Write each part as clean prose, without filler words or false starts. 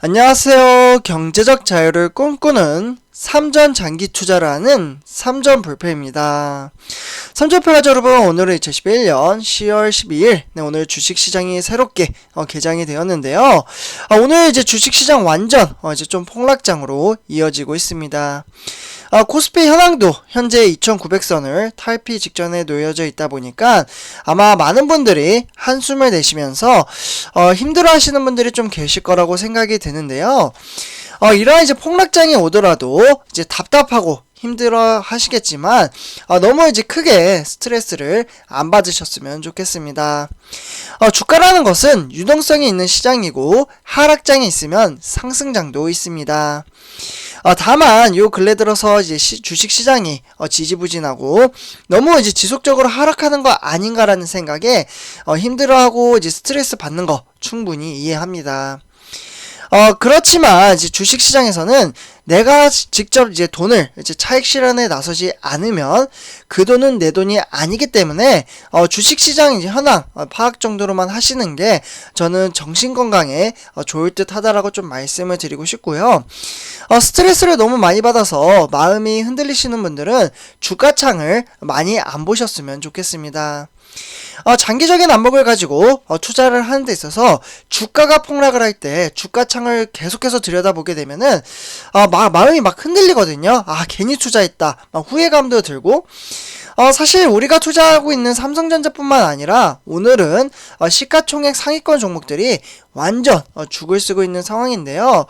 안녕하세요. 경제적 자유를 꿈꾸는 삼전 장기 투자를 하는 삼전 불패입니다. 삼전패가 여러분, 오늘은 2011년 10월 12일 오늘 주식시장이 새롭게 개장이 되었는데요. 오늘 이제 주식시장 완전 이제 좀 폭락장으로 이어지고 있습니다. 코스피 현황도 현재 2900선을 탈피 직전에 놓여져 있다 보니까 아마 많은 분들이 한숨을 내쉬면서 힘들어 하시는 분들이 좀 계실 거라고 생각이 드는데요. 이러한 이제 폭락장이 오더라도 이제 답답하고 힘들어 하시겠지만 너무 이제 크게 스트레스를 안 받으셨으면 좋겠습니다. 주가라는 것은 유동성이 있는 시장이고 하락장이 있으면 상승장도 있습니다. 다만 요 근래 들어서 이제 주식 시장이 지지부진하고 너무 이제 지속적으로 하락하는 거 아닌가라는 생각에 힘들어하고 이제 스트레스 받는 거 충분히 이해합니다. 그렇지만 이제 주식 시장에서는 내가 직접 이제 돈을 이제 차익 실현에 나서지 않으면 그 돈은 내 돈이 아니기 때문에 주식 시장 이제 현황 파악 정도로만 하시는 게 저는 정신 건강에 좋을 듯 하다라고 좀 말씀을 드리고 싶고요. 스트레스를 너무 많이 받아서 마음이 흔들리시는 분들은 주가창을 많이 안 보셨으면 좋겠습니다. 장기적인 안목을 가지고 투자를 하는 데 있어서 주가가 폭락을 할 때 주가창을 계속해서 들여다보게 되면은 마음이 막 흔들리거든요. 괜히 투자했다 막 후회감도 들고, 사실 우리가 투자하고 있는 삼성전자뿐만 아니라 오늘은 시가총액 상위권 종목들이 완전 죽을 쓰고 있는 상황인데요.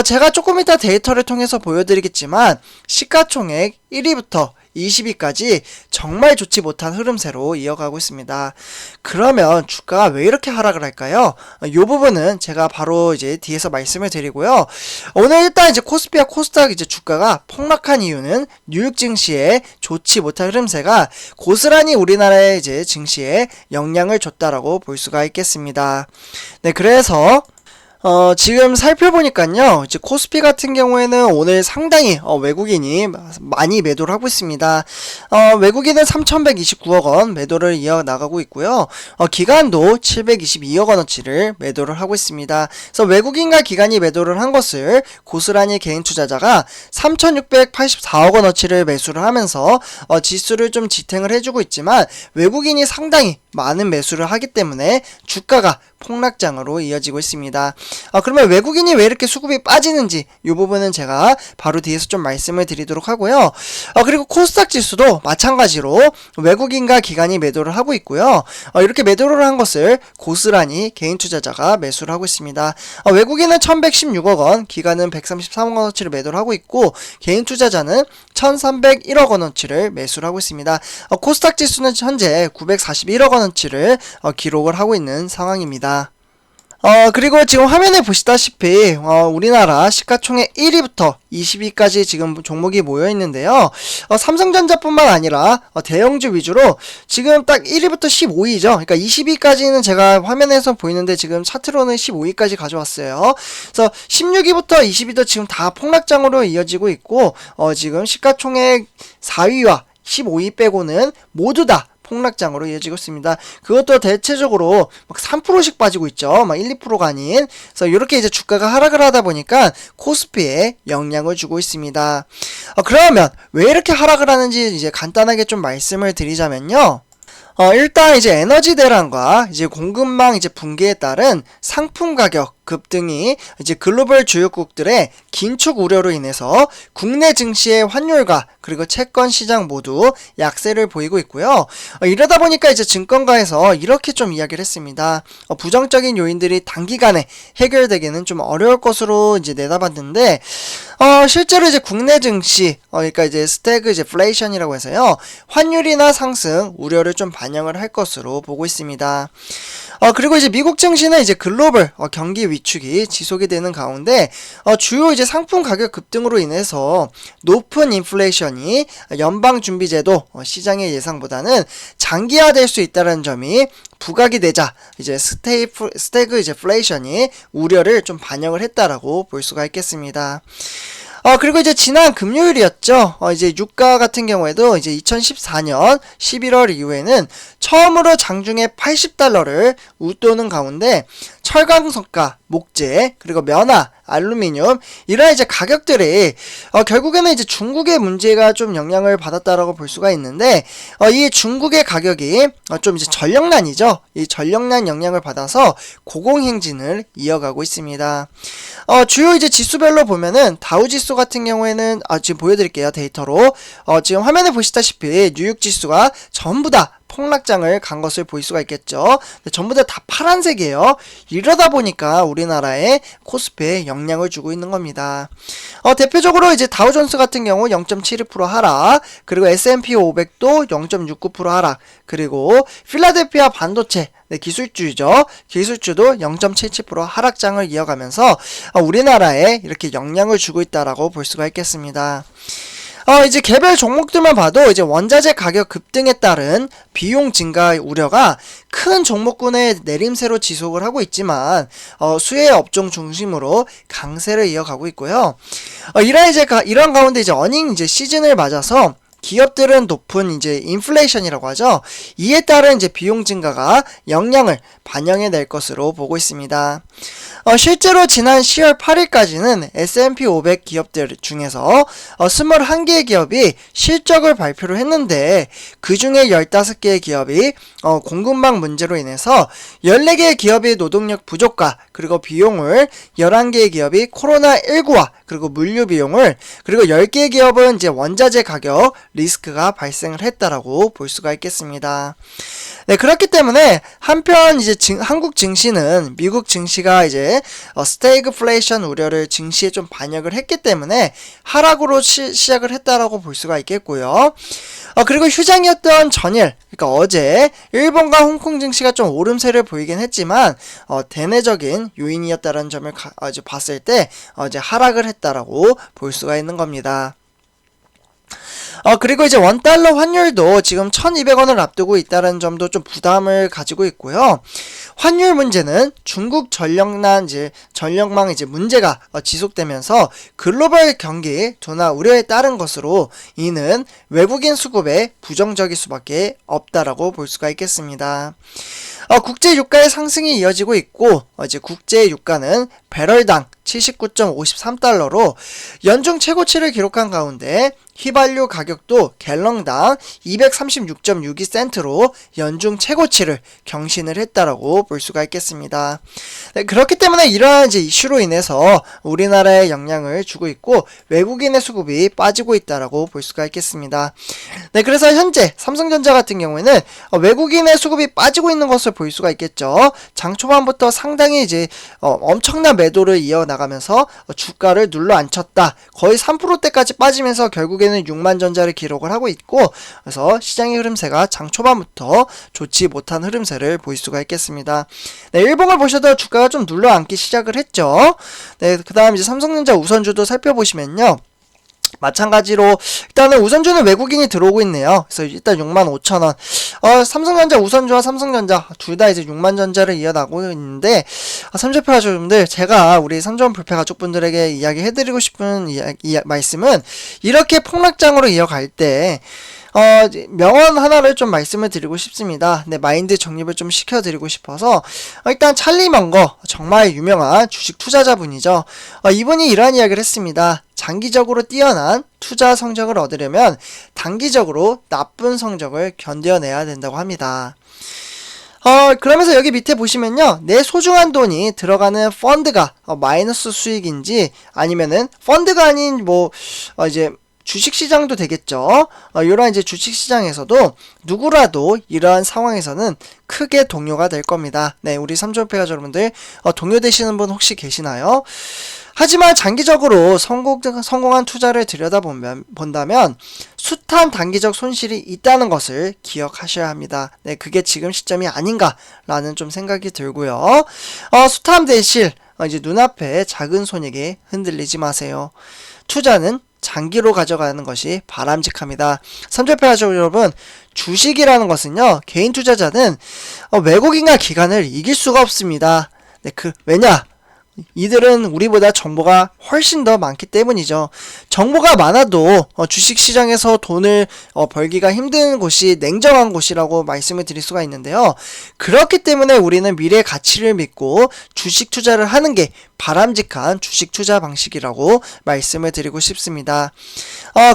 제가 조금 이따 데이터를 통해서 보여드리겠지만 시가총액 1위부터 20위까지 정말 좋지 못한 흐름세로 이어가고 있습니다. 그러면 주가가 왜 이렇게 하락을 할까요? 이 부분은 제가 바로 이제 뒤에서 말씀을 드리고요. 오늘 일단 이제 코스피와 코스닥 이제 주가가 폭락한 이유는 뉴욕 증시의 좋지 못한 흐름세가 고스란히 우리나라의 이제 증시에 영향을 줬다라고 볼 수가 있겠습니다. 네, 그래서 지금 살펴보니까요, 이제 코스피 같은 경우에는 오늘 상당히 외국인이 많이 매도를 하고 있습니다. 외국인은 3,129억 원 매도를 이어나가고 있고요. 기관도 722억 원어치를 매도를 하고 있습니다. 그래서 외국인과 기관이 매도를 한 것을 고스란히 개인 투자자가 3,684억 원어치를 매수를 하면서 지수를 좀 지탱을 해주고 있지만 외국인이 상당히 많은 매수를 하기 때문에 주가가 폭락장으로 이어지고 있습니다. 그러면 외국인이 왜 이렇게 수급이 빠지는지 이 부분은 제가 바로 뒤에서 좀 말씀을 드리도록 하고요. 그리고 코스닥 지수도 마찬가지로 외국인과 기관이 매도를 하고 있고요. 이렇게 매도를 한 것을 고스란히 개인 투자자가 매수를 하고 있습니다. 외국인은 1,116억 원, 기관은 133억 원어치를 매도를 하고 있고 개인 투자자는 1,301억 원어치를 매수를 하고 있습니다. 코스닥 지수는 현재 941억 원어치를 기록을 하고 있는 상황입니다. 그리고 지금 화면에 보시다시피 우리나라 시가총액 1위부터 20위까지 지금 종목이 모여 있는데요. 삼성전자뿐만 아니라 대형주 위주로 지금 딱 1위부터 15위죠. 그러니까 20위까지는 제가 화면에서 보이는데 지금 차트로는 15위까지 가져왔어요. 그래서 16위부터 20위도 지금 다 폭락장으로 이어지고 있고 지금 시가총액 4위와 15위 빼고는 모두 다 폭락장으로 이어지고 있습니다. 그것도 대체적으로 막 3%씩 빠지고 있죠. 막 1, 2%가 아닌. 그래서 이렇게 이제 주가가 하락을 하다 보니까 코스피에 영향을 주고 있습니다. 그러면 왜 이렇게 하락을 하는지 이제 간단하게 좀 말씀을 드리자면요. 일단 이제 에너지 대란과 이제 공급망 이제 붕괴에 따른 상품 가격 급등이 이제 글로벌 주요국들의 긴축 우려로 인해서 국내 증시의 환율과 그리고 채권 시장 모두 약세를 보이고 있고요. 이러다 보니까 이제 증권가에서 이렇게 좀 이야기를 했습니다. 부정적인 요인들이 단기간에 해결되기는 좀 어려울 것으로 이제 내다봤는데, 실제로 이제 국내 증시, 그러니까 이제 스태그플레이션이라고 해서요, 환율이나 상승 우려를 좀 반영을 할 것으로 보고 있습니다. 그리고 이제 미국 증시는 이제 글로벌 경기 위축이 지속이 되는 가운데 주요 이제 상품 가격 급등으로 인해서 높은 인플레이션이 연방준비제도 시장의 예상보다는 장기화될 수 있다는 점이 부각이 되자 이제 스태그플레이션이 우려를 좀 반영을 했다라고 볼 수가 있겠습니다. 그리고 이제 지난 금요일이었죠. 이제 유가 같은 경우에도 이제 2014년 11월 이후에는 처음으로 장중에 $80를 웃도는 가운데 철강석가, 목재, 그리고 면화, 알루미늄 이런 이제 가격들이 결국에는 이제 중국의 문제가 좀 영향을 받았다라고 볼 수가 있는데 이 중국의 가격이 좀 이제 전력난이죠. 이 전력난 영향을 받아서 고공행진을 이어가고 있습니다. 주요 이제 지수별로 보면은 다우지수 같은 경우에는 지금 보여드릴게요. 데이터로 지금 화면에 보시다시피 뉴욕 지수가 전부 다 폭락장을 간 것을 볼 수가 있겠죠. 전부 다 파란색이에요. 이러다 보니까 우리나라의 코스피에 영향을 주고 있는 겁니다. 대표적으로 이제 다우존스 같은 경우 0.72% 하락, 그리고 S&P 500도 0.69% 하락, 그리고 필라델피아 반도체 기술주죠. 기술주도 0.77% 하락장을 이어가면서 우리나라에 이렇게 영향을 주고 있다라고 볼 수가 있겠습니다. 이제 개별 종목들만 봐도 이제 원자재 가격 급등에 따른 비용 증가 우려가 큰 종목군의 내림세로 지속을 하고 있지만 수혜 업종 중심으로 강세를 이어가고 있고요. 이런 가운데 이제 어닝 이제 시즌을 맞아서 기업들은 높은 이제 인플레이션이라고 하죠. 이에 따른 이제 비용 증가가 영향을 반영해 낼 것으로 보고 있습니다. 실제로 지난 10월 8일까지는 S&P 500 기업들 중에서 21개의 기업이 실적을 발표를 했는데 그 중에 15개의 기업이 공급망 문제로 인해서 14개의 기업이 노동력 부족과 그리고 비용을 11개의 기업이 코로나19와 그리고 물류 비용을 그리고 10개의 기업은 이제 원자재 가격 리스크가 발생을 했다라고 볼 수가 있겠습니다. 네, 그렇기 때문에 한편 이제 한국 증시는 미국 증시가 이제 스태그플레이션 우려를 증시에 좀 반영을 했기 때문에 하락으로 시작을 했다라고 볼 수가 있겠고요. 그리고 휴장이었던 전일, 그러니까 어제 일본과 홍콩 증시가 좀 오름세를 보이긴 했지만 대내적인 요인이었다는 점을 이제 봤을 때 이제 하락을 했다라고 볼 수가 있는 겁니다. 그리고 이제 원달러 환율도 지금 1200원을 앞두고 있다는 점도 좀 부담을 가지고 있고요. 환율 문제는 중국 전력망 이제 문제가 지속되면서 글로벌 경기 둔화 우려에 따른 것으로 이는 외국인 수급에 부정적일 수밖에 없다라고 볼 수가 있겠습니다. 국제 유가의 상승이 이어지고 있고 이제 국제 유가는 배럴당 79.53달러로 연중 최고치를 기록한 가운데 휘발유 가격도 갤런당 236.62센트로 연중 최고치를 경신을 했다라고 볼 수가 있겠습니다. 네, 그렇기 때문에 이러한 이제 이슈로 인해서 우리나라에 영향을 주고 있고 외국인의 수급이 빠지고 있다라고 볼 수가 있겠습니다. 네, 그래서 현재 삼성전자 같은 경우에는 외국인의 수급이 빠지고 있는 것을 볼 수가 있겠죠. 장 초반부터 상당히 이제 엄청난 매도를 이어나가면서 주가를 눌러 앉혔다. 거의 3%대까지 빠지면서 결국에는 6만 전자를 기록을 하고 있고, 그래서 시장의 흐름세가 장 초반부터 좋지 못한 흐름세를 볼 수가 있겠습니다. 네, 일봉을 보셔도 주가가 좀 눌러 앉기 시작을 했죠. 네, 그 다음 이제 삼성전자 우선주도 살펴보시면요. 마찬가지로 일단은 우선주는 외국인이 들어오고 있네요. 그래서 일단 65,000원. 삼성전자 우선주와 삼성전자 둘 다 이제 6만 전자를 이어나가고 있는데 삼조표 가족분들, 제가 우리 삼조원 불패 가족분들에게 이야기해드리고 싶은 말씀은 이렇게 폭락장으로 이어갈 때 명언 하나를 좀 말씀을 드리고 싶습니다. 네, 마인드 정립을 좀 시켜드리고 싶어서 일단 찰리 먼거, 정말 유명한 주식 투자자분이죠. 이분이 이러한 이야기를 했습니다. 장기적으로 뛰어난 투자 성적을 얻으려면 단기적으로 나쁜 성적을 견뎌내야 된다고 합니다. 그러면서 여기 밑에 보시면요, 내 소중한 돈이 들어가는 펀드가 마이너스 수익인지 아니면은 펀드가 아닌 이제 주식시장도 되겠죠. 이러한 이제 주식시장에서도 누구라도 이러한 상황에서는 크게 동요가 될 겁니다. 네, 우리 삼조패가 여러분들 동요되시는 분 혹시 계시나요? 하지만 장기적으로 성공한 투자를 들여다본다면 숱한 단기적 손실이 있다는 것을 기억하셔야 합니다. 네, 그게 지금 시점이 아닌가라는 좀 생각이 들고요. 숱함 대실 이제 눈앞에 작은 손익에 흔들리지 마세요. 투자는 장기로 가져가는 것이 바람직합니다. 삼조패 가족 여러분, 주식이라는 것은요, 개인 투자자는 외국인과 기관을 이길 수가 없습니다. 네, 왜냐? 이들은 우리보다 정보가 훨씬 더 많기 때문이죠. 정보가 많아도 주식시장에서 돈을 벌기가 힘든 곳이 냉정한 곳이라고 말씀을 드릴 수가 있는데요. 그렇기 때문에 우리는 미래 가치를 믿고 주식 투자를 하는 게 바람직한 주식 투자 방식이라고 말씀을 드리고 싶습니다.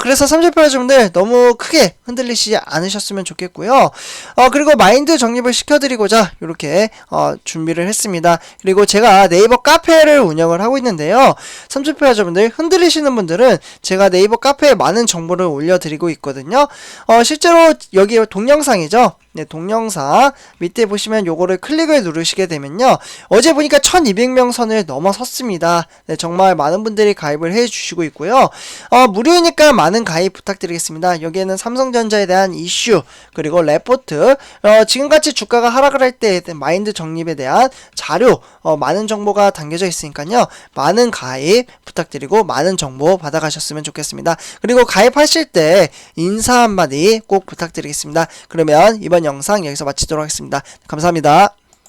그래서 삼천표여러분들 너무 크게 흔들리시지 않으셨으면 좋겠고요. 그리고 마인드 정립을 시켜드리고자 이렇게 준비를 했습니다. 그리고 제가 네이버 카페를 운영을 하고 있는데요. 삼천표여러분들 흔들리시는 분들은 제가 네이버 카페에 많은 정보를 올려드리고 있거든요. 실제로 여기 동영상이죠. 네, 동영상 밑에 보시면 요거를 클릭을 누르시게 되면요. 어제 보니까 1200명 선을 넘어섰습니다. 네, 정말 많은 분들이 가입을 해주시고 있고요. 무료니까 많은 가입 부탁드리겠습니다. 여기에는 삼성전자에 대한 이슈, 그리고 레포트, 지금같이 주가가 하락을 할 때 마인드 정립에 대한 자료, 많은 정보가 담겨져 있으니까요. 많은 가입 부탁드리고 많은 정보 받아가셨으면 좋겠습니다. 그리고 가입하실 때 인사 한마디 꼭 부탁드리겠습니다. 그러면 이번 영상 여기서 마치도록 하겠습니다. 감사합니다.